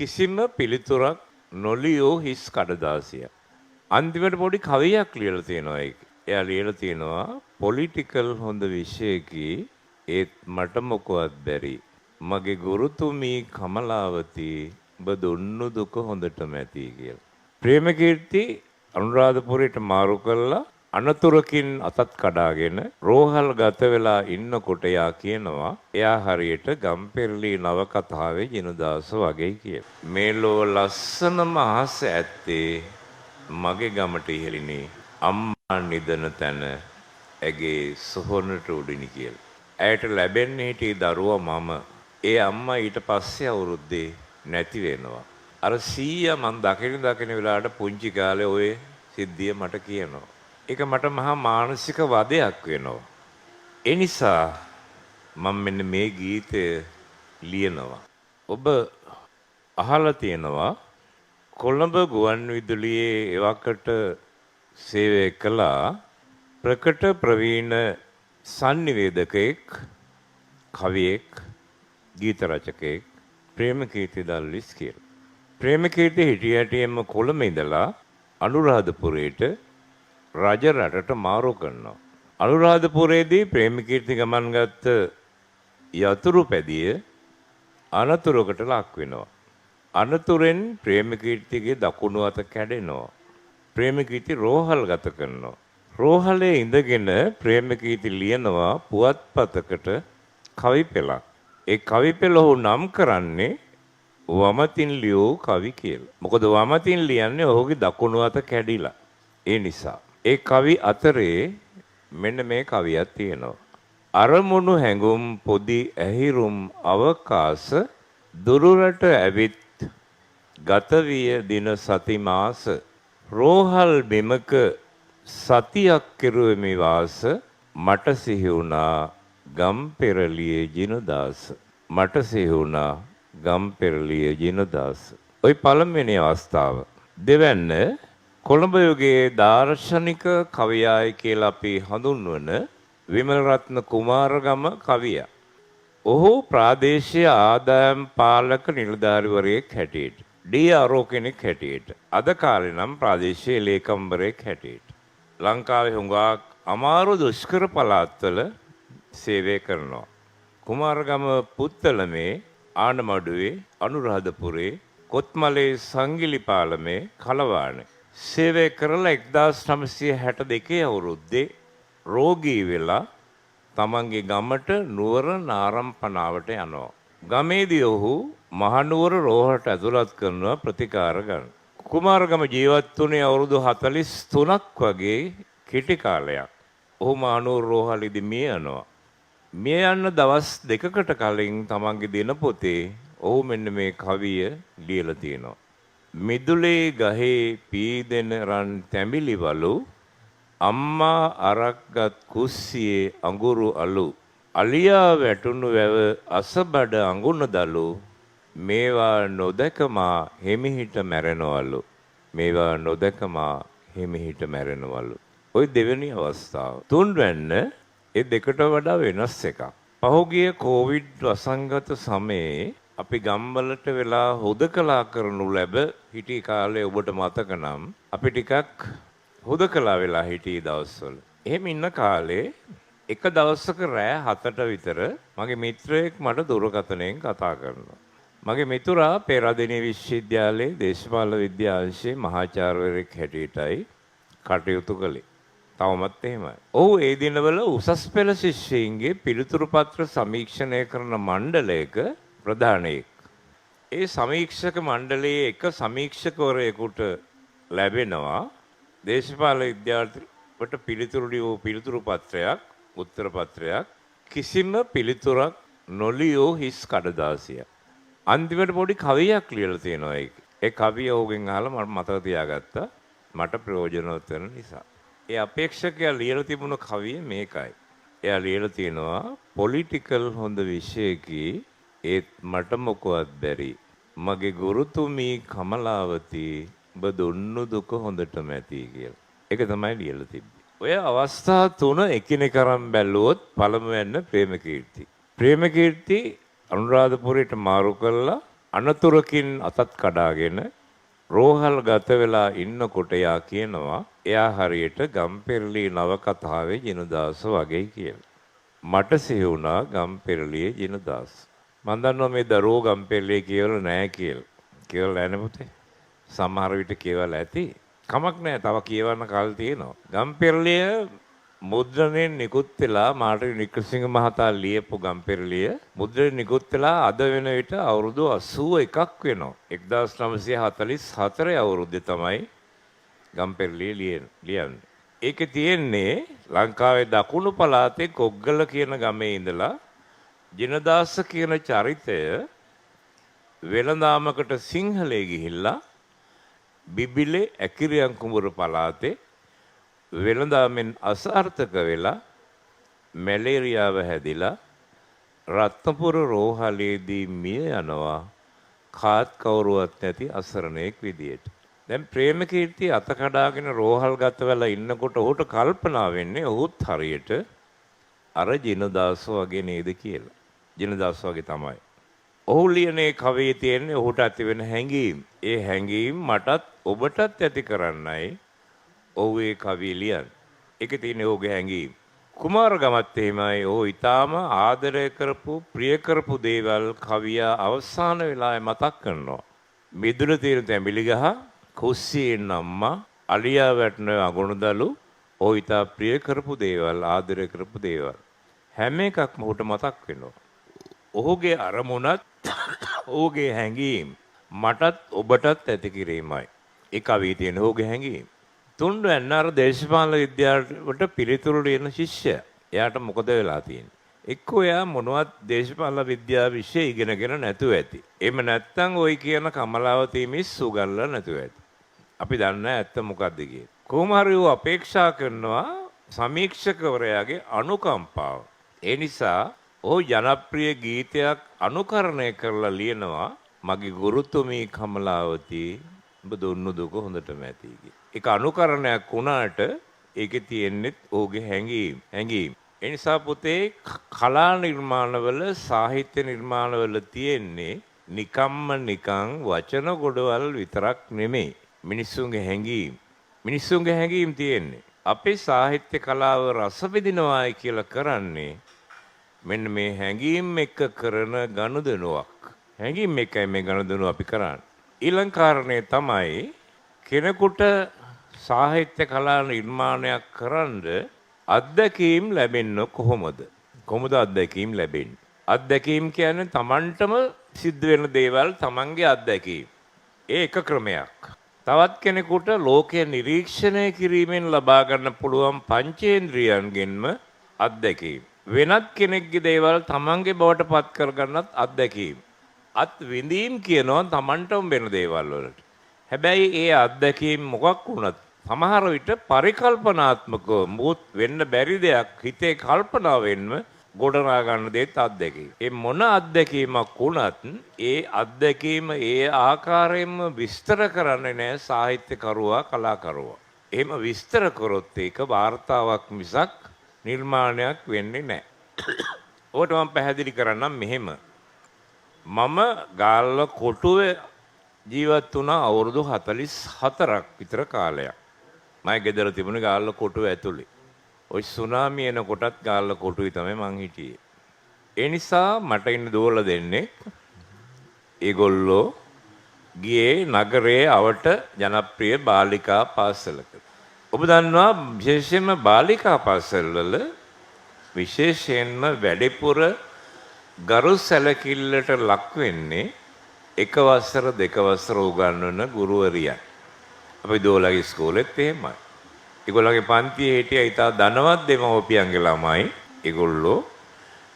කිසිම පිළිතුරක් නොලියෝ හිස් කඩදාසිය. අන්තිමට පොඩි කවියක් ලියලා තියෙනවා ඒක. එයා ලියලා තියෙනවා පොලිටිකල් හොඳ විෂයකි ඒත් මට මොකවත් බැරි. මගේ ගුරුතුමී කමලාවති ඔබ දුන්නු දුක හොඳටම ඇති කියලා. ප්‍රේමකීර්ති අනුරාධපුරයට මාරු කළා අනතුරකින් අතත් කඩාගෙන රෝහල් ගත වෙලා ඉන්නකොට එයා කියනවා එයා හරියට ගම්පෙරළි නවකතාවේ ජිනදාස වගේ කියලා. මේ ලෝ ලස්සනම අහස ඇත්තේ මගේ ගමට ඉහෙලිනේ අම්මා නිදන තැන ඇගේ සොහොනට උඩිනි කියලා. ඇයට ලැබෙන්නේ හිටියේ දරුවා මම. ඒ අම්මා ඊට පස්සේ අවුරුද්දේ නැති වෙනවා. අර සීයා මං දකින වෙලාවට පුංචි කාලේ ওই සිද්ධිය මට කියනවා. ඒක මට මහා මානසික වදයක් වෙනවා. ඒ නිසා මම මෙන්න මේ ගීතය ලියනවා. ඔබ අහලා තියෙනවා කොළඹ ගුවන්විදුලියේ එවකට සේවය කළා ප්‍රකට ප්‍රවීණ සංනිවේදකයෙක්, කවියෙක්, ගීත රචකයෙක් ප්‍රේමකීර්ති දල්විස් කියලා. ප්‍රේමකීර්ති හිටියටියෙම කොළඹ ඉඳලා අනුරාධපුරයට රජ රටට මාරු කරනවා. අනුරාධපුරයේදී ප්‍රේමකීර්ති ගමන් ගත්ත යතුරු පැදිය අනතුරකට ලක් වෙනවා. අනතුරෙන් ප්‍රේමකීර්තිගේ දකුණු අත කැඩෙනවා. ප්‍රේමකීර්ති රෝහල් ගත කරනවා. රෝහලේ ඉඳගෙන ප්‍රේමකීර්ති ලියනවා පුවත්පතකට කවි පෙළක්. ඒ කවි පෙළ ඔහු නම් කරන්නේ වමතින් ලියූ කවි කියලා. මොකද වමතින් ලියන්නේ ඔහුගේ දකුණු අත කැඩිලා. ඒ නිසා ඒ කවි අතරේ මෙන්න මේ කවියක් තියෙනවා. අරමුණු හැඟුම් පොදි ඇහිරුම් අවකාශ දුරුරට ඇවිත් ගත විය දින සති මාස රෝහල් බිමක සතියක් කෙරුවෙමි වාස මට සිහි වුණා ගම්පෙරළියේ ජිනදාස මට සිහි වුණා ගම්පෙරළියේ ජිනදාස. ওই පළවෙනි අවස්ථාව. දෙවැන්න කොළඹ යුගයේ දාර්ශනික කවියායි කියලා අපි හඳුන්වන විමලරත්න කුමාරගම කවියා. ඔහු ප්‍රාදේශීය ආදායම් පාලක නිලධාරිවරයෙක් හැටියට ඩී.ආර්.ඕ කෙනෙක් හැටියට අද කාලේ නම් ප්‍රාදේශීය ලේකම්වරයෙක් හැටියට ලංකාවේ හුඟක් අමාරු දුෂ්කර පළාත්වල සේවය කරනවා. කුමාරගම පුත්තලමේ ආනමඩුවේ අනුරාධපුරේ කොත්මලේ සංගිලි පාලමේ කලවානේ සේවය කරලා 1962 අවුරුද්දේ රෝගී වෙලා තමන්ගේ ගමට නුවර නාරම්පනාවට යනවා. ගමේදී ඔහු මහනුවර රෝහලට ඇතුළත් කරනවා ප්‍රතිකාර ගන්න. කුමාරගම ජීවත් වුණේ අවුරුදු 43ක් වගේ කෙටි කාලයක්. ඔහු මහනුවර රෝහලෙදී මිය යනවා. මිය යන දවස් දෙකකට කලින් තමන්ගේ දිනපොතේ ඔහු මෙන්න මේ කවිය ලියලා තියෙනවා. මිදුලේ ගහේ පීදෙන රන් තැඹිලිවලු අම්මා අරක්ගත් කුස්සියේ අඟුරු අලු අලියා වැටුණු වැව අසබඩ අඟුණ දලු මේවා නොදකමා හිමිහිට මැරෙනවලු මේවා නොදකමා හිමිහිට මැරෙනවලු. ওই දෙවෙනි අවස්ථාව. තුන්වැන්න ඒ දෙකට වඩා වෙනස් එකක්. පහුගිය කොවිඩ් වසංගත සමයේ අපි ගම්වලට වෙලා හුදකලා කරනු ලැබ හිටි කාලේ ඔබට මතක නම් අපි ටිකක් හුදකලා වෙලා හිටියේ දවස්වල. එහෙම ඉන්න කාලේ එක දවසක රෑ 7ට විතර මගේ මිත්‍රයෙක් මට දුරකථනයෙන් කතා කරනවා. මගේ මිතුරා පෙරදිනේ විශ්වවිද්‍යාලයේ දේශපාලන විද්‍යාංශයේ මහාචාර්යවරයෙක් හැටියටයි කටයුතු කළේ. තවමත් එහෙමයි. ඔහු ඒ දිනවල උසස් පෙළ ශිෂ්‍යයින්ගේ පිළිතුරු පත්‍ර සමීක්ෂණය කරන මණ්ඩලයක ප්‍රධානියෙක්. ඒ සමීක්ෂක මණ්ඩලයේ එක සමීක්ෂකවරයෙකුට ලැබෙනවා දේශපාලන විද්‍යාර්ථීවට පිළිතුරු පත්‍රයක්, උත්තර පත්‍රයක් කිසිම පිළිතුරක් නොලියෝ හිස් කඩදාසියක්. අන්තිමට පොඩි කවියක් ලියලා තියෙනවා ඒක. ඒ කවිය ඔහුගෙන් අහලා මම මතක තියාගත්තා. මට ප්‍රයෝජනවත් වෙන නිසා. ඒ අපේක්ෂකයා ලියලා තිබුණ කවිය මේකයි. එයා ලියලා තියෙනවා පොලිටිකල් හොඳ විෂයකි ඒත් මට මොකවත් බැරි. මගේ ගුරුතුමී කමලාවති ඔබ දුන්නු දුක හොඳටම ඇති කියලා. ඒක තමයි ලියලා තිබ්බේ. ඔය අවස්ථා තුන එකිනෙක අරන් බැලුවොත් පළමුවෙන්න ප්‍රේමකීර්ති. ප්‍රේමකීර්ති අනුරාධපුරයට මාරු කළා අනතුරකින් අතත් කඩාගෙන රෝහල් ගත වෙලා ඉන්නකොට යා කියනවා එයා හරියට ගම්පෙරළි නවකතාවේ ජිනදාස වගේ කියලා. මට සිහි වුණා ගම්පෙරළියේ ජිනදාස. මම දන්නවා මේ දරුවෝ ගම්පෙරළියේ කියවලා නැහැ කියලා. කියවලා නැහැ නේ පුතේ. සමහර විට කියවලා ඇති. කමක් නැහැ. තව කියවන්න කල් තියෙනවා. ගම්පෙරළිය මුද්‍රණයෙන් නිකුත් වෙලා මාර්ටින් වික්‍රමසිංහ මහතා ලියපු ගම්පෙරළිය මුද්‍රණයෙන් නිකුත් වෙලා අද වෙන විට අවුරුදු 81ක් වෙනවා. 1944 අවුරුද්දේ තමයි ගම්පෙරළිය ලියන්නේ. ඒකේ තියෙන්නේ ලංකාවේ දකුණු පළාතේ කොග්ගල කියන ගමේ ඉඳලා ජිනදාස කියන චරිතය වෙළඳාමකට සිංහලේ ගිහිල්ලා බිබිලේ ඇකිරියන් කුඹුර පළාතේ වෙළඳාමෙන් අසාර්ථක වෙලා මැලේරියාව හැදිලා රත්නපුර රෝහලේදී මිය යනවා කාත් කවුරුවත් නැති අසරණයෙක් විදියට. දැන් ප්‍රේමකීර්ති අත කඩාගෙන රෝහල් ගත වෙලා ඉන්නකොට ඔහුට කල්පනා වෙන්නේ ඔහුත් හරියට අර ජිනදාස වගේ නේද කියලා. ජිනදාස වගේ තමයි. ඔහු ලියනේ කවියේ තියෙන්නේ ඔහුට ඇති වෙන හැඟීම්. ඒ හැඟීම් මටත් ඔබටත් ඇති කරන්නයි ඔහු ඒ කවිය ලියන්නේ. ඒකේ තියෙන ඔහුගේ හැඟීම්. කුමාරගමත් එහෙමයි. ඔහු ඊටාම ආදරය කරපු ප්‍රිය කරපු දේවල් කවියා අවසාන වෙලාවේ මතක් කරනවා. මිදුල තියෙන තැඹිලි ගහ, කුස්සියෙන් අම්මා, අලියා වැටෙන අගුණදලු, ඔහු ඊටා ප්‍රිය කරපු දේවල්, ආදරය කරපු දේවල් හැම එකක්ම ඔහුට මතක් වෙනවා. ඔහුගේ අරමුණත් ඔහුගේ හැඟීම් මටත් ඔබටත් ඇති කිරීමයි. ඒ කවියේ තියෙන ඔහුගේ හැඟීම්. තුන්ඩු එන්නාර දේශපාලන විද්‍යාවට පිළිතුරු දෙන ශිෂ්‍යයා. එයාට මොකද වෙලා තියෙන්නේ? එක්කෝ එයා මොනවත් දේශපාලන විද්‍යාව විෂය ඉගෙනගෙන නැතුව ඇති. එහෙම නැත්නම් ওই කියන කමලාවතී මිස්සු ගල්ලා නැතුව ඇති. අපි දන්නේ ඇත්ත මොකද්ද කියලා. කොහොම හරි ਉਹ අපේක්ෂා කරනවා සමීක්ෂකවරයාගේ අනුකම්පාව. ඒ නිසා ඔහු ජනප්‍රිය ගීතයක් අනුකරණය කරලා ලියනවා මගේ ගුරුතුමී කමලාවතී ඔබ දුන්නු දුක හොඳටම ඇති කිය. ඒක අනුකරණයක් වුණාට ඒකේ තියෙන්නේ ඔහුගේ හැඟීම්. ඒ නිසා පුතේ කලා නිර්මාණවල සාහිත්‍ය නිර්මාණවල තියෙන්නේ නිකම්ම නිකං වචන ගොඩවල් විතරක් නෙමෙයි. මිනිස්සුන්ගේ හැඟීම් තියෙන්නේ. අපේ සාහිත්‍ය කලාව රස විඳිනවායි කියලා කරන්නේ මෙන්න මේ හැඟීම් එක්ක කරන ගනුදෙනුවක්. හැඟීම් එක්කයි මේ ගනුදෙනුව අපි කරන්නේ. ඊළඟ කාරණේ තමයි කෙනෙකුට සාහිත්‍ය කලා නිර්මාණයක් කරන්න අත්දැකීම් ලැබෙන්නේ කොහොමද? කොහොමද අත්දැකීම් ලැබෙන්නේ? අත්දැකීම් කියන්නේ Tamanටම සිද්ධ වෙන දේවල් Tamanගේ අත්දැකීම්. ඒ එක ක්‍රමයක්. තවත් කෙනෙකුට ලෝකය නිරීක්ෂණය කිරීමෙන් ලබා ගන්න පුළුවන් පංචේන්ද්‍රියන්ගෙන්ම අත්දැකීම්. වෙනත් කෙනෙක්ගේ දේවල් Tamanගේ බවට පත් කරගන්නත් අත්දැකීම්. අත් විඳීම් කියනවා Tamanටම වෙන දේවල් වලට. හැබැයි ඒ අත්දැකීම් මොකක් වුණත් සමහර විට පරිකල්පනාත්මකව මුත් වෙන්න බැරි දෙයක් හිතේ කල්පනාවෙන්ම ගොඩනගා ගන්න දෙත් අත්දැකීම්. ඒ මොන අත්දැකීමක් වුණත් ඒ අත්දැකීම ඒ ආකාරයෙන්ම විස්තර කරන්නේ නැහැ සාහිත්‍යකරුවා කලාකරුවා. එහෙම විස්තර කරොත් ඒක වාර්තාවක් මිසක් නිර්මාණයක් වෙන්නේ නැහැ. ඔකට මම පැහැදිලි කරන්නම් මෙහෙම. මම ගාල්ල කොටුවේ ජීවත් වුණා අවුරුදු 44ක් විතර කාලයක්. මම ගෙදර තිබුණේ ගාල්ල කොටුව ඇතුලේ. ওই සුනාමි එනකොටත් ගාල්ල කොටුවේ තමයි මං හිටියේ. ඒ නිසා මට ඉන්න දෝල දෙන්නේ ඒගොල්ලෝ ගියේ නගරයේ අවට ජනප්‍රිය බාලිකා පාසලක. ඔබ දන්නවා විශේෂයෙන්ම බාලිකා පාසල්වල විශේෂයෙන්ම වැඩිපුර ගරු සැලකිල්ලට ලක් වෙන්නේ එක වසර දෙක වසර උගන්වන ගුරුවරියන්. අපි දෝලගේ ඉස්කෝලෙත් එහෙමයි. ඒගොල්ලෝගේ පන්තියේ හිටිය ඉතා ධනවත් දෙමව්පියන්ගේ ළමයි. ඒගොල්ලෝ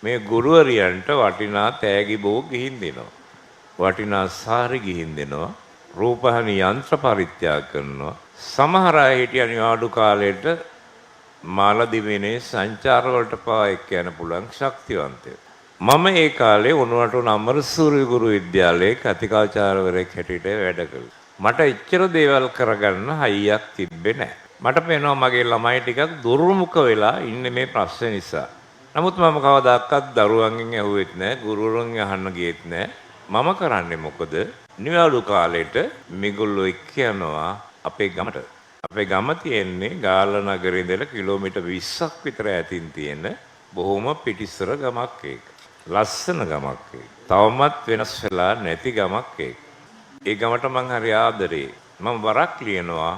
මේ ගුරුවරියන්ට වටිනා තෑගි බෝග් ගිහින් දෙනවා. වටිනා සාරි ගිහින් දෙනවා. රූපහානි යන්ත්‍ර පරිත්‍යාග කරනවා. සමහර අය හිටිය නිවාඩු කාලයට මාලදිවයිනේ සංචාර වලට පවා එක්ක යන පුළුවන් ශක්තිවන්තයෝ. මම ඒ කාලේ උණුවටුන අමරසූරිය ගුරු විද්‍යාලයේ කතිකාචාර්යවරයෙක් හැටියට වැඩ කළා. මට එච්චර දේවල් කරගන්න හයියක් තිබ්බේ නැහැ. මට පේනවා මගේ ළමයි ටිකක් දුර්මුඛ වෙලා ඉන්නේ මේ ප්‍රශ්න නිසා. නමුත් මම කවදාකවත් දරුවන්ගෙන් ඇහුවෙත් නැහැ, ගුරුවරුන්ගෙන් අහන්න ගියෙත් නැහැ. මම කරන්නේ මොකද? නිවාඩු කාලෙට මේගොල්ලෝ එක්ක යනවා අපේ ගමට. අපේ ගම තියෙන්නේ ගාල්ල නගරේ ඉඳලා කිලෝමීටර් 20ක් විතර ඈතින් තියෙන බොහොම පිටිස්සර ගමක් ඒක. ලස්සන ගමක් ඒක. තවමත් වෙනස් වෙලා නැති ගමක් ඒක. ඒ ගමට මං හරි ආදරේ. මම වරක් ලියනවා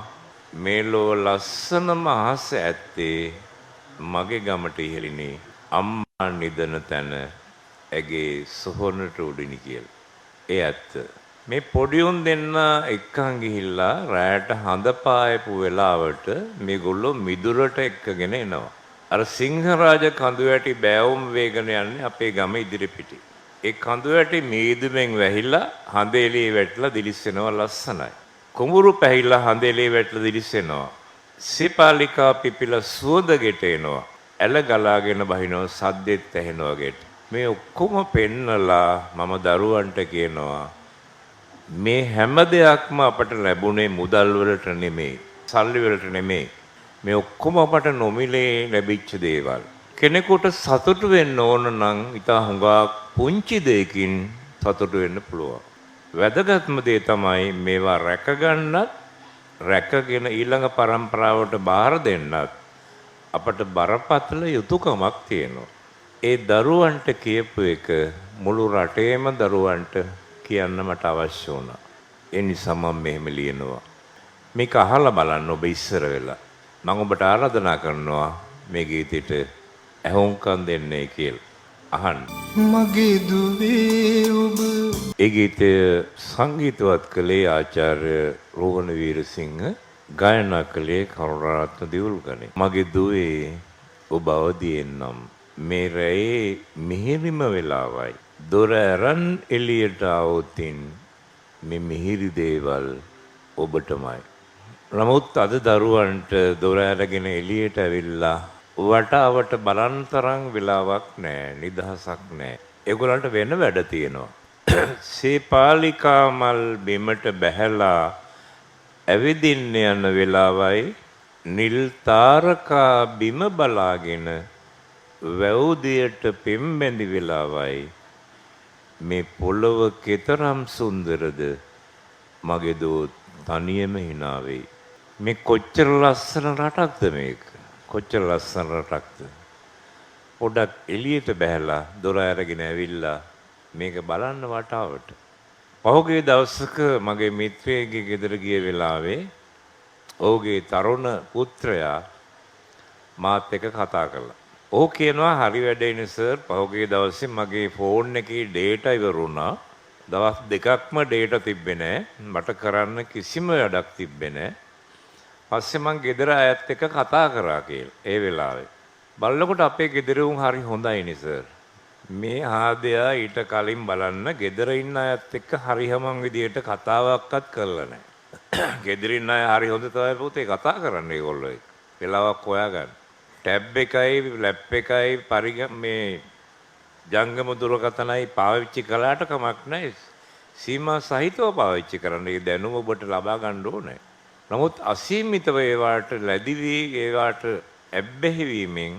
මේ ලෝ ලස්සනම අහස ඇත්තේ මගේ ගමට ඉහළිනේ අම්මා නිදන තැන ඇගේ සොහොනට උඩිනි කියලා. ඒ ඇත්ත. මේ පොඩි උන් දෙන්න එක්කන් ගිහිල්ලා රැයට හඳ පායපු වෙලාවට මේගොල්ලෝ මිදුරට එක්කගෙන එනවා. අර සිංහරාජ කඳුවැටි බෑවුම් වේගන යන්නේ අපේ ගම ඉදිරි පිටි. ඒ කඳුවැටි මීදුමෙන් වැහිලා හඳ එළියේ වැටලා දිලිස්සෙනවා ලස්සනයි. කුඹුරු පැහිලා හඳ එළියේ වැටලා දිලිස්සෙනවා. සිපාලිකා පිපිලා සුවඳ ගෙට එනවා. ඇල ගලාගෙන බහිනවා සද්දෙත් ඇහෙනවා ගෙට. මේ ඔක්කොම පෙන්නලා මම දරුවන්ට කියනවා මේ හැම දෙයක්ම අපට ලැබුණේ මුදල් වලට නෙමෙයි, සල්ලි වලට නෙමෙයි. මේ ඔක්කොම අපට නොමිලේ ලැබිච්ච දේවල්. කෙනෙකුට සතුටු වෙන්න ඕන නම් ඉතා හුඟක් පුංචි දෙයකින් සතුටු වෙන්න පුළුවන්. වැදගත්ම දේ තමයි මේවා රැකගන්නත්, රැකගෙන ඊළඟ පරම්පරාවට බාර දෙන්නත් අපට බරපතල යුතුයකමක් තියෙනවා. ඒ දරුවන්ට කියපු එක මුළු රටේම දරුවන්ට කියන්න මට අවශ්‍ය වුණා. ඒ නිසා මම මෙහෙම ලියනවා. මේක අහලා බලන්න ඔබ ඉස්සර වෙලා. මම ඔබට ආරාධනා කරනවා මේ ගීතෙට ඇහුම්කන් දෙන්නේ කියලා. අහන්න. මගේ දුවේ ඔබ. ඒ ගීතය සංගීතවත් කළේ ආචාර්ය රෝහණ වීරසිංහ, ගායනා කළේ කරුණාරත්න දියුල්ගනේ. මගේ දුවේ ඔබ අවදියෙන් නම් මේ රැයේ මිහිරිම වෙලාවයි. දොර ඇරන් එළියට આવොතින් මේ මිහිරි දේවල් ඔබටමයි. නමුත් අද දරුවන්ට දොර ඇරගෙන එළියට ඇවිල්ලා වටාවට බලන් තරම් වෙලාවක් නැහැ, නිදහසක් නැහැ. ඒගොල්ලන්ට වෙන වැඩ තියෙනවා. සීපාලිකා මල් බිමට බැහැලා ඇවිදින්න යන වෙලාවයි නිල් තාරකා බිම බලාගෙන වැවුදියට පෙම්බැඳි වෙලාවයි මේ පොළව කෙතරම් සුන්දරද මගේ දෝ තනියම hina වෙයි. මේ කොච්චර ලස්සන රටක්ද මේක, කොච්චර ලස්සන රටක්ද. පොඩක් එළියට බැහැලා දොර අරගෙන ඇවිල්ලා මේක බලන්න වටාවට. පහුගිය දවසක මගේ මිත්‍රයෙක්ගේ ගෙදර ගිය වෙලාවේ ඔහුගේ තරුණ පුත්‍රයා මාත් එක්ක කතා කළා. ඔහු කියනවා හරි වැඩේනේ සර්, පහුගිය දවසේ මගේ ෆෝන් එකේ ඩේටා ඉවර වුණා. දවස් දෙකක්ම ඩේටා තිබ්බේ නැහැ. මට කරන්න කිසිම වැඩක් තිබ්බේ නැහැ. පස්සේ මං ගෙදර අයත් එක්ක කතා කරා කියලා ඒ වෙලාවේ. බලනකොට අපේ ගෙදර උන් හරි හොඳයිනේ සර්. මේ ආදයා ඊට කලින් බලන්න ගෙදර ඉන්න අයත් එක්ක හරියමං විදියට කතාවක්වත් කරලා නැහැ. ගෙදර ඉන්න අය හරි හොඳ තමයි පුතේ කතා කරන්නේ ඒගොල්ලෝ එක්ක. වෙලාවක් හොයාගන්න. ටැබ් එකයි ලැප් එකයි මේ ජංගම දුරකථනයි පාවිච්චි කළාට කමක් නැහැ. සීමා සහිතව පාවිච්චි කරන්න. ඒ දැනුම ඔබට ලබා ගන්න ඕනේ. නමුත් අසීමිතව ඒවට ලැබිවි ඒවට ඇබ්බැහි වීමෙන්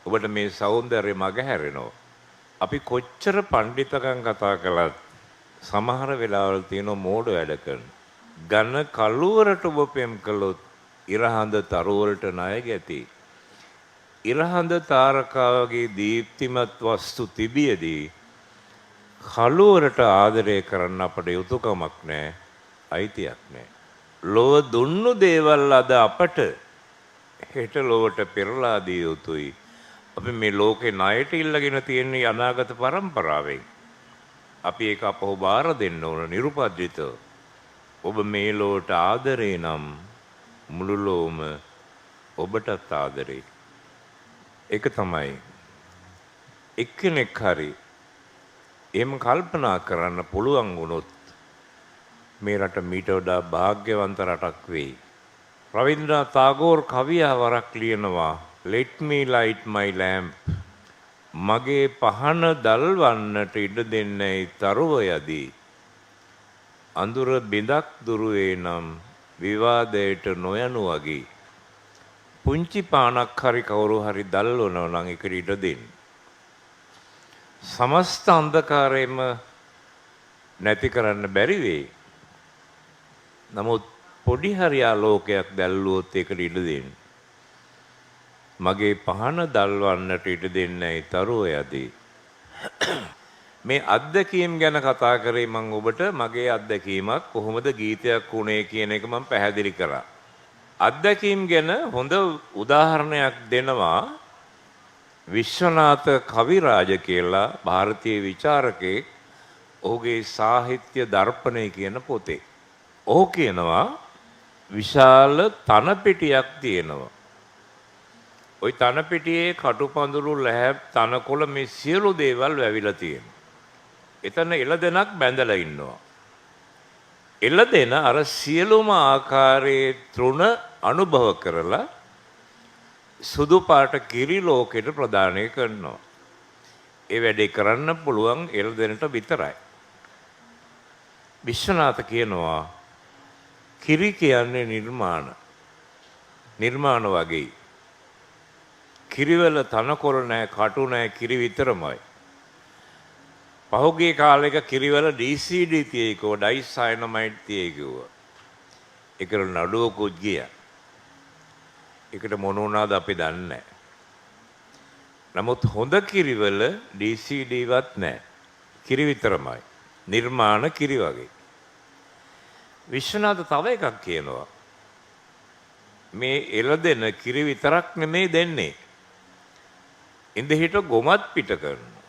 ඔබට මේ సౌందර්යය මගහැරෙනවා. අපි කොච්චර පඬිතකම් කතා කළත් සමහර වෙලාවල් තියෙන මෝඩ වැඩ කරන. ඝන කළුවරට ඔබ පෙම් කළොත් ඉරහඳ තරුවලට ණය ගැති. ඉරහඳ තාරකාවගේ දීප්තිමත් වස්තු තිබියදී කළුවරට ආදරය කරන්න අපට යුතුයකමක් නැහැ, අයිතියක් නැහැ. ලොව දුන්නු දේවල් අද අපට හෙට ලොවට පෙරලා දිය යුතුයි. අපි මේ ලෝකේ ණයට ඉල්ලගෙන තියෙන අනාගත පරම්පරාවෙන් අපි ඒක අපහු බාර දෙන්න ඕන නිරුපද්‍රිතව. ඔබ මේ ලෝට ආදරේ නම් මුළු ලෝම ඔබටත් ආදරේ. ඒක තමයි එක්කෙනෙක් හරි එහෙම කල්පනා කරන්න පුළුවන් වුණොත් මේ රට මීට වඩා භාග්‍යවන්ත රටක් වෙයි. රවීන්ද්‍රනාත් tagore කවියා වරක් ලියනවා, let me light my lamp. මගේ පහන දල්වන්නට ඉඩ දෙන්නයි තරුව යදී. අඳුර බිඳක් දුරුවේ නම් විවාදයට නොයනු වගේ. පුංචි පානක් හරි කවුරු හරි දල්වනවා නම් ඒකට ඉඩ දෙන්න. සමස්ත අන්ධකාරයේම නැති කරන්න බැරි වෙයි. නමුත් පොඩි හරි ආලෝකයක් දැල්ලුවොත් ඒකට ඉඩ දෙන්න. මගේ පහන දල්වන්නට ඉඩ දෙන්නයි තරුව යදී. මේ අත්දැකීම් ගැන කතා කරේ මම ඔබට මගේ අත්දැකීමක් කොහොමද ගීතයක් වුණේ කියන එක මම පැහැදිලි කරා. අත්දැකීම් ගැන හොඳ උදාහරණයක් දෙනවා විශ්වනාථ කවිරාජ කියලා ಭಾರತೀಯ විචාරකයෙක් ඔහුගේ සාහිත්‍ය දර්පණය කියන පොතේ. ඔහු කියනවා විශාල තනපෙටියක් තියෙනවා. ওই තනපෙටියේ කටුපඳුරු ලැහැබ් තනකොළ මේ සියලු දේවල් වැවිලා තියෙනවා. එතන එළදෙනක් බැඳලා ඉන්නවා. එළදෙන අර සියලුම ආකාරයේ තෘණ අනුභව කරලා සුදු පාට කිරි ලෝකෙට ප්‍රදානය කරනවා. ඒ වැඩේ කරන්න පුළුවන් එළදෙනට විතරයි. විශ්වනාථ කියනවා කිරි කියන්නේ නිර්මාණ වගේ. කිරිවල තනකොළ නැහැ, කටු නැහැ, කිරි විතරමයි. පහුගිය කාලෙක කිරිවල DCD තියේකෝ ඩයිසයිනමයිඩ් තියේකෝ. ඒකට නඩුවකුත් ගියා. ඒකට මොන වුණාද අපි දන්නේ නැහැ. නමුත් හොඳ කිරිවල DCD වත් නැහැ. කිරි විතරමයි. නිර්මාණ කිරි වගේ. විශ්වනාථ තව එකක් කියනවා. මේ එළදෙන කිරි විතරක් නෙමෙයි දෙන්නේ. ඉඳහිට ගොමත් පිට කරනවා.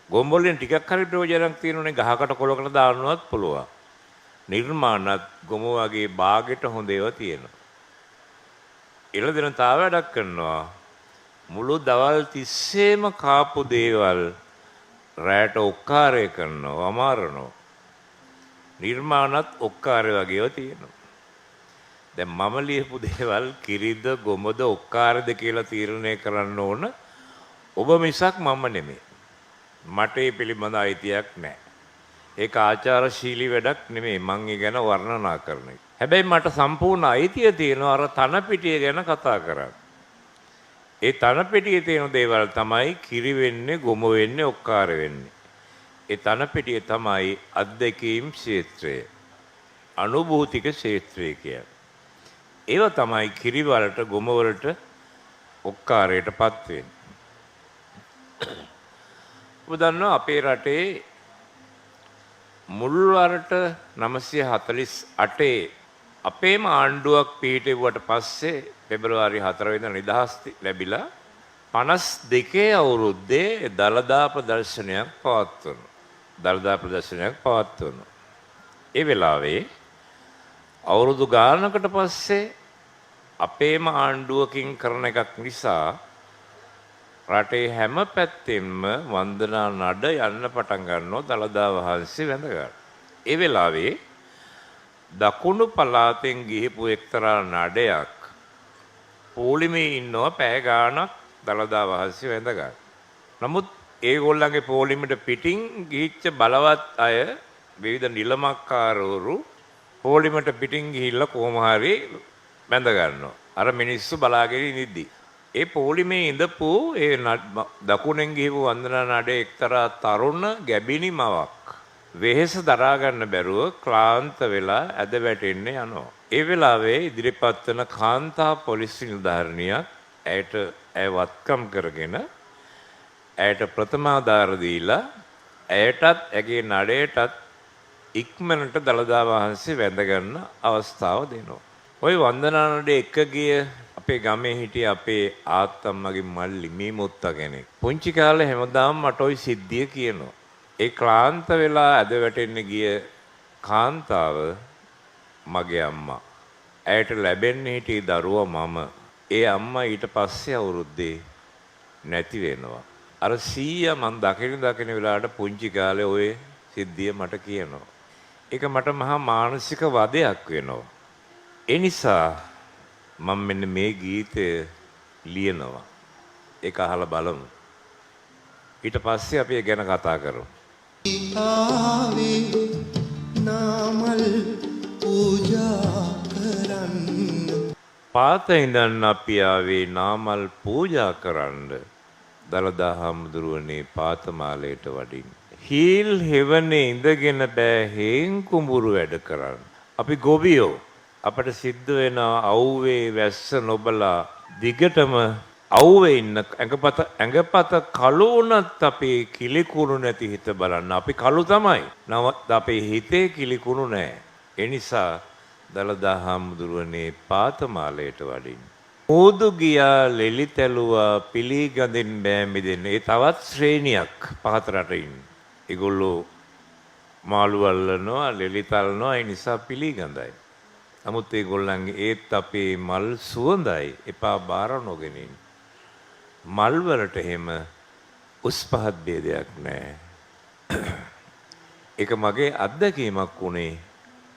ගොම් වලින් ටිකක් හරි ප්‍රයෝජනක් තියෙනුනේ ගහකට කොලකට දාන්නවත් පුළුවන්. නිර්මාණත් ගොම වගේ බාගෙට හොඳ ඒවා තියෙනවා. එළදෙන තාව වැඩක් කරනවා. මුළු දවල් තිස්සේම කාපු දේවල් රැට ඔක්කාරය කරනවා, අමාරනවා. නිර්මාණත් ඔක්කාරය වගේව තියෙනවා. දැන් මම ලියපු දේවල් කිරිද ගොමද ඔක්කාරද කියලා තීරණය කරන්න ඕන ඔබ මිසක් මම නෙමෙයි. මට ඒ පිළිබඳ අයිතියක් නැහැ. ඒක ආචාරශීලී වැඩක් නෙමෙයි මං ඒ ගැන වර්ණනා කරන එක. හැබැයි මට සම්පූර්ණ අයිතිය තියෙනවා අර තනපිටිය ගැන කතා කරන්න. ඒ තනපිටියේ තියෙන දේවල් තමයි කිරි වෙන්නේ, ගොම වෙන්නේ, ඔක්කාර වෙන්නේ. ඒ තනපිටිය තමයි අත්දැකීම් ක්ෂේත්‍රය. අනුභූතික ක්ෂේත්‍රය කියන්නේ. ඒව තමයි කිරි වලට, ගොම වලට, ඔක්කාරයටපත් වෙන්නේ. ඔබ දන්නවා අපේ රටේ මුල් වරට 948 අපේම ආණ්ඩුවක් පිහිටුවට පස්සේ පෙබරවාරි 4 වෙනිදා නිදහස් ලැබිලා 52 අවුරුද්දේ දළදා ප්‍රදර්ශනයක් පවත්වනවා. ඒ වෙලාවේ අවුරුදු ගානකට පස්සේ අපේම ආණ්ඩුවකින් කරන එකක් නිසා රටේ හැම පැත්තෙම වන්දනා නඩ යන්න පටන් ගන්නවා දළදා වහන්සේ වැඳ ගන්න. ඒ වෙලාවේ දකුණු පළාතෙන් ගිහිපු එක්තරා නඩයක් පොලිමේ ඉන්නවා පැය ගාණක් දළදා වහන්සේ වැඳ ගන්න. නමුත් ඒගොල්ලන්ගේ පොලිමේට පිටින් ගිහිච්ච බලවත් අය විවිධ නිලමක්කාරවරු පොලිමේට පිටින් ගිහිල්ලා කොහොම හරි වැඳ ගන්නවා. අර මිනිස්සු බලාගෙන ඉඳිද්දි ඒ පොලිමේ ඉඳපු ඒ දකුණෙන් ගිහපු වන්දනා නඩේ එක්තරා තරුණ ගැබිනි මවක් වෙහෙස දරා ගන්න බැරුව ක්ලාන්ත වෙලා ඇද වැටෙන්න යනවා. ඒ වෙලාවේ ඉදිරිපත් වෙන කාන්තා පොලිස් නිලධාරිනියක් ඇයට වත්කම් කරගෙන ඇයට ප්‍රථමාධාර දීලා ඇයටත් ඇගේ නඩේටත් ඉක්මනට දළදා වහන්සේ වැඳ ගන්න අවස්ථාව දෙනවා. ওই වන්දනා නඩේ එක ගිය අපේ ගමේ හිටිය අපේ ආත්තම්මගේ මල්ලි මේ මුත්තා කෙනෙක්. පුංචි කාලේ හැමදාම මට ওই සිද්ධිය කියනවා. ඒ ක්ලාන්ත වෙලා ඇද වැටෙන්න ගිය කාන්තාව මගේ අම්මා. ඇයට ලැබෙන්න හිටිය දරුවා මම. ඒ අම්මා ඊට පස්සේ අවුරුද්දේ නැති වෙනවා. අර සීයා මං දකින වෙලාවට පුංචි කාලේ ওই සිද්ධිය මට කියනවා. ඒක මට මහා මානසික වදයක් වෙනවා. ඒ නිසා මම මෙන්න මේ ගීතය ලියනවා. ඒක අහලා බලමු. ඊට පස්සේ අපි ගැන කතා කරමු. ආවේ නාමල් පූජා කරන්න. පාත ඉඳන් අපි ආවේ නාමල් පූජා කරන්න. දළදා හාමුදුරුවනේ පාතමාලයට වඩින්න. හීල් හෙවනේ ඉඳගෙන බෑ හේන් කුඹුරු වැඩ කරන්න. අපි ගොවියෝ අපට සිද්ධ වෙන අවුවේ වැස්ස නොබලා දිගටම අවුවේ ඉන්න ඇඟපත කළු වුණත් අපේ කිලිකුණු නැති හිත බලන්න. අපි කළු තමයි. නමුත් අපේ හිතේ කිලිකුණු නැහැ. ඒ නිසා දලදා හාමුදුරුවනේ පාතමාලයට වඩින්න. මෝදු ගියා ලෙලි තැලුවා පිළිගඳින් බෑ මිදෙන්න. ඒ තවත් ශ්‍රේණියක් පහත රටින්. ඒගොල්ලෝ මාළු අල්ලනවා ලෙලි තලනවා ඒ නිසා පිළිගඳයි. නමුත් ඒගොල්ලන්ගේ ඒත් අපේ මල් සුවඳයි එපා බාර නොගෙනින්. මල් වලට එහෙම උස් පහත් ભેදයක් නැහැ. ඒක මගේ අත්දැකීමක් වුණේ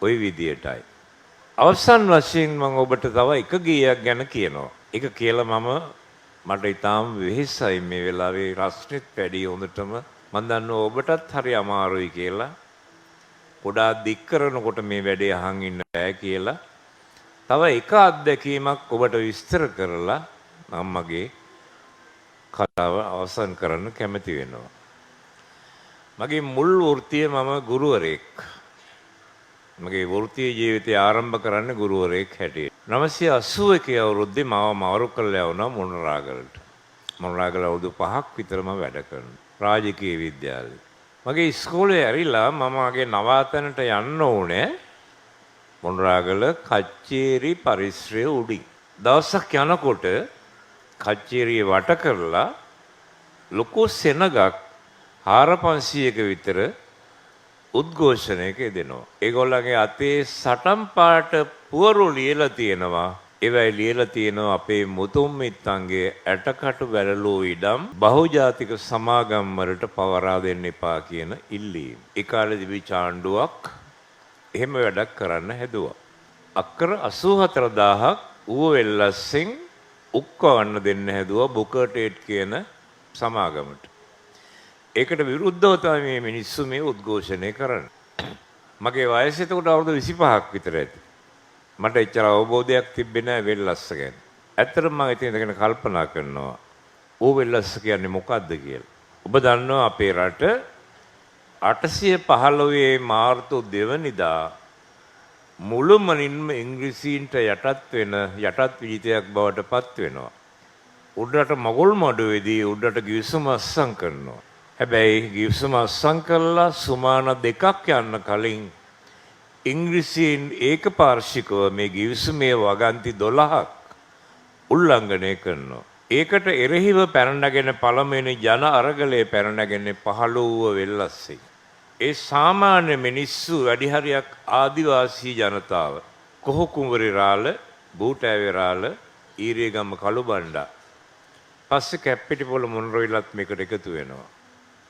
ওই විදියටයි. අවසන් වශයෙන් මම ඔබට තව එක ගීයක් ගැන කියනවා. ඒක කියලා මට ඊටාම් වෙහෙසයි මේ වෙලාවේ රස්නෙත් වැඩි හොඳටම මම දන්නවා ඔබටත් හරි අමාරුයි කියලා. ගොඩාක් දික් කරනකොට මේ වැඩේ අහන් ඉන්න බෑ කියලා. තව එක අත්දැකීමක් ඔබට විස්තර කරලා මම මගේ කතාව අවසන් කරන්න කැමති වෙනවා. මගේ මුල් වෘත්තිය මම ගුරුවරයෙක්. මගේ වෘත්තීය ජීවිතය ආරම්භ කරන්නේ ගුරුවරයෙක් හැටියට. 981 අවුරුද්දේ මාව මාරු කරලා යවුණා මොණරාගලට. මොණරාගල අවුරුදු 5ක් විතර මම වැඩ කරනවා. රාජකීය විද්‍යාලේ. මගේ ඉස්කෝලේ ඇරිලා මම මගේ නවාතැනට යන්න ඕනේ මොණරාගල කච්චේරි පරිශ්‍රය උඩින්. දවසක් යනකොට කච්චේරිය වට කරලා ලොකු සෙනගක් 4500ක විතර උද්ඝෝෂණයක යෙදෙනවා. ඒගොල්ලන්ගේ අතේ සටන් පාට පුවරු ලියලා තියෙනවා. ඒවයි ලියලා තියෙනවා අපේ මුතුන් මිත්තන්ගේ ඇටකටු වැළලූ ඉඩම් බහුජාතික සමාගම් වලට පවරා දෙන්න එපා කියන ඉල්ලීම. ඒ කාලේ තිබිච්ච ආණ්ඩුවක් එහෙම වැඩක් කරන්න හැදුවා. අක්කර 84000ක් ඌව වෙල්ලස්සෙන් උක්කවන්න දෙන්න හැදුවා බුකර්ටේට් කියන සමාගමට. ඒකට විරුද්ධව තමයි මේ මිනිස්සු මේ උද්ඝෝෂණය කරන්නේ. මගේ වයස එතකොට අවුරුදු 25ක් විතර ඇති. මට එච්චර අවබෝධයක් තිබෙන්නේ නැහැ වෙල්ලස්ස ගැන. ඇත්තටම මම ඉතින් ඉඳගෙන කල්පනා කරනවා ඌ වෙල්ලස්ස කියන්නේ මොකද්ද කියලා. ඔබ දන්නවා අපේ රට 815 මාර්තු 2 වෙනිදා මුළුමනින්ම ඉංග්‍රීසීන්ට යටත් විජිතයක් බවට පත් වෙනවා. උඩරට මගුල් මඩුවේදී උඩරට ගිවිසුම අත්සන් කරනවා. හැබැයි ගිවිසුම අත්සන් කළා සුමාන 2ක් යන්න කලින් ඉංග්‍රීසීන් ඒකපාර්ශ්විකව මේ ගිවිසුමේ වගන්ති 12ක් උල්ලංඝනය කරනවා. ඒකට එරෙහිව පැනනගෙන පළමුවෙනි ජන අරගලයේ පැනනගෙන පහළ වූ වෙල්ලස්සේ. ඒ සාමාන්‍ය මිනිස්සු වැඩි හරියක් ආදිවාසී ජනතාව කොහො කුඹරි රාළ, බූටෑවේ රාළ, ඊරියගම කළුබණ්ඩා. පස්සේ කැප්පිටිපොළ මොණරොයිලත් මේකට එකතු වෙනවා.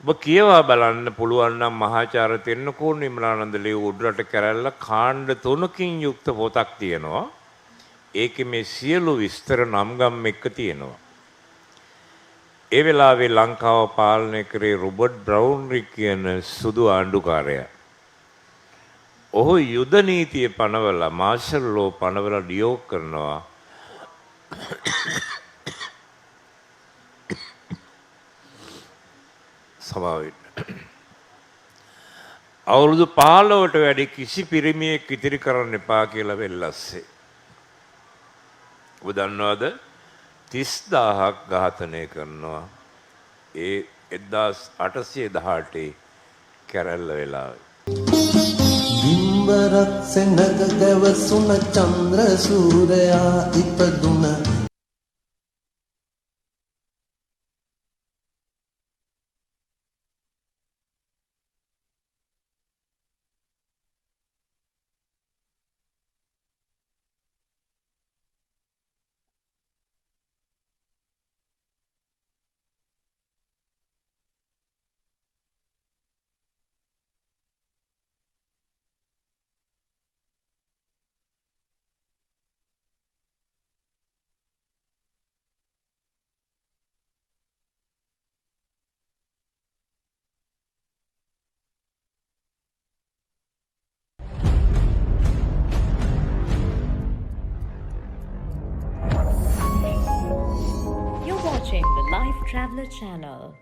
ඔබ කියවා බලන්න පුළුවන් නම් මහාචාර්ය තෙන්නකෝන් විමලානන්ද ලියූ උඩරට කැරැල්ල කාණ්ඩ 3කින් යුක්ත පොතක් තියෙනවා. ඒකේ මේ සියලු විස්තර නම්ගම් එක්ක තියෙනවා. ඒ වෙලාවේ ලංකාව පාලනය කරේ රොබර්ට් බ්‍රවුන්රි කියන සුදු ආණ්ඩුකාරයා. ඔහු යුද නීතිය පනවලා මාෂල් ලෝ පනවලා නියෝග කරනවා. අවුරුදු 15ට වැඩි කිසි පිරිමියෙක් ඉතිරි කරන්න එපා කියලා වෙල්ලස්සේ. ඔබ දන්නවද 30000ක් ඝාතනය කරනවා ඒ 1818 කැරැල්ල වෙලාවේ. බිම්බරක් සෙනග ගැවසුන චන්ද්‍ර සූරයා ඉපදුන You're watching the Life Traveler channel.